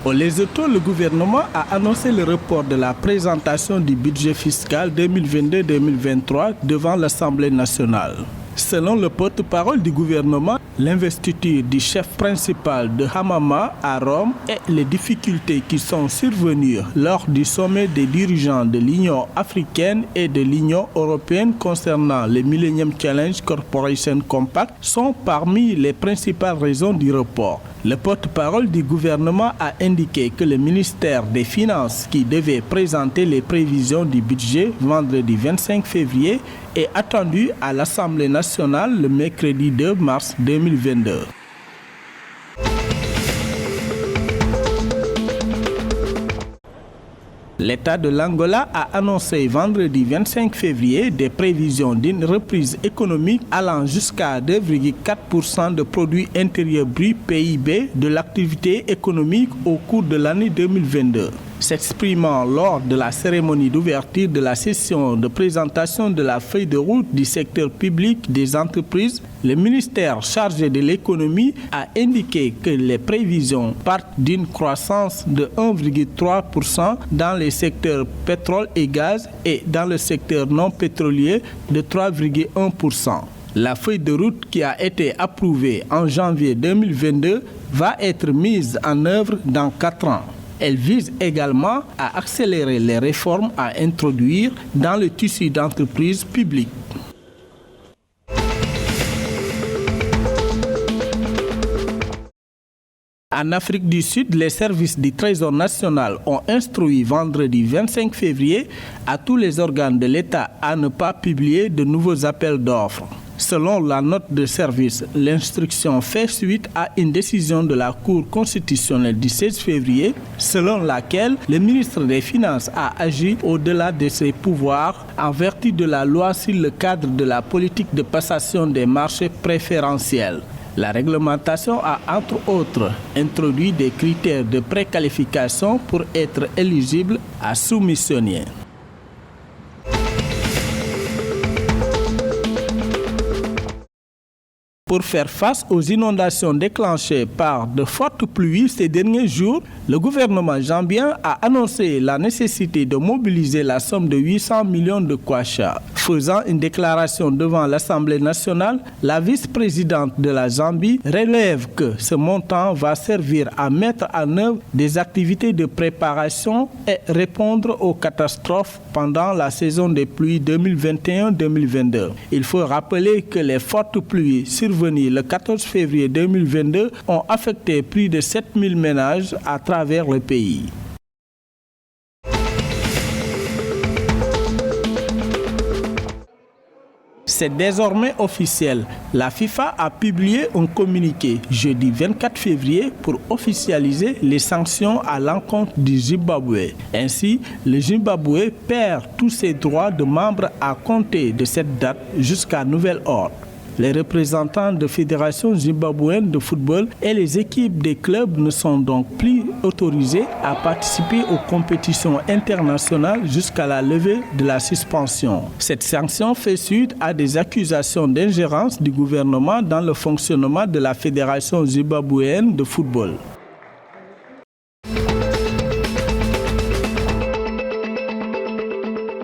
Au Lesotho, le gouvernement a annoncé le report de la présentation du budget fiscal 2022-2023 devant l'Assemblée nationale. Selon le porte-parole du gouvernement, l'investiture du chef principal de Hamama à Rome et les difficultés qui sont survenues lors du sommet des dirigeants de l'Union africaine et de l'Union européenne concernant le Millennium Challenge Corporation Compact sont parmi les principales raisons du report. Le porte-parole du gouvernement a indiqué que le ministère des Finances, qui devait présenter les prévisions du budget vendredi 25 février, est attendu à l'Assemblée nationale le mercredi 2 mars 2022. L'État de l'Angola a annoncé vendredi 25 février des prévisions d'une reprise économique allant jusqu'à 2,4% de produit intérieur brut PIB de l'activité économique au cours de l'année 2022. S'exprimant lors de la cérémonie d'ouverture de la session de présentation de la feuille de route du secteur public des entreprises, le ministère chargé de l'économie a indiqué que les prévisions partent d'une croissance de 1,3% dans les secteurs pétrole et gaz et dans le secteur non pétrolier de 3,1%. La feuille de route qui a été approuvée en janvier 2022 va être mise en œuvre dans 4 ans. Elle vise également à accélérer les réformes à introduire dans le tissu d'entreprises publiques. En Afrique du Sud, les services du Trésor national ont instruit vendredi 25 février à tous les organes de l'État à ne pas publier de nouveaux appels d'offres. Selon la note de service, l'instruction fait suite à une décision de la Cour constitutionnelle du 16 février, selon laquelle le ministre des Finances a agi au-delà de ses pouvoirs en vertu de la loi sur le cadre de la politique de passation des marchés préférentiels. La réglementation a, entre autres, introduit des critères de préqualification pour être éligible à soumissionner. Pour faire face aux inondations déclenchées par de fortes pluies ces derniers jours, le gouvernement gambien a annoncé la nécessité de mobiliser la somme de 800 millions de kwacha. Faisant une déclaration devant l'Assemblée nationale, la vice-présidente de la Zambie relève que ce montant va servir à mettre en œuvre des activités de préparation et répondre aux catastrophes pendant la saison des pluies 2021-2022. Il faut rappeler que les fortes pluies survenues le 14 février 2022 ont affecté plus de 7000 ménages à travers le pays. C'est désormais officiel. La FIFA a publié un communiqué jeudi 24 février pour officialiser les sanctions à l'encontre du Zimbabwe. Ainsi, le Zimbabwe perd tous ses droits de membre à compter de cette date jusqu'à nouvel ordre. Les représentants de fédérations zimbabwéennes de football et les équipes des clubs ne sont donc plus autorisés à participer aux compétitions internationales jusqu'à la levée de la suspension. Cette sanction fait suite à des accusations d'ingérence du gouvernement dans le fonctionnement de la fédération zimbabwéenne de football.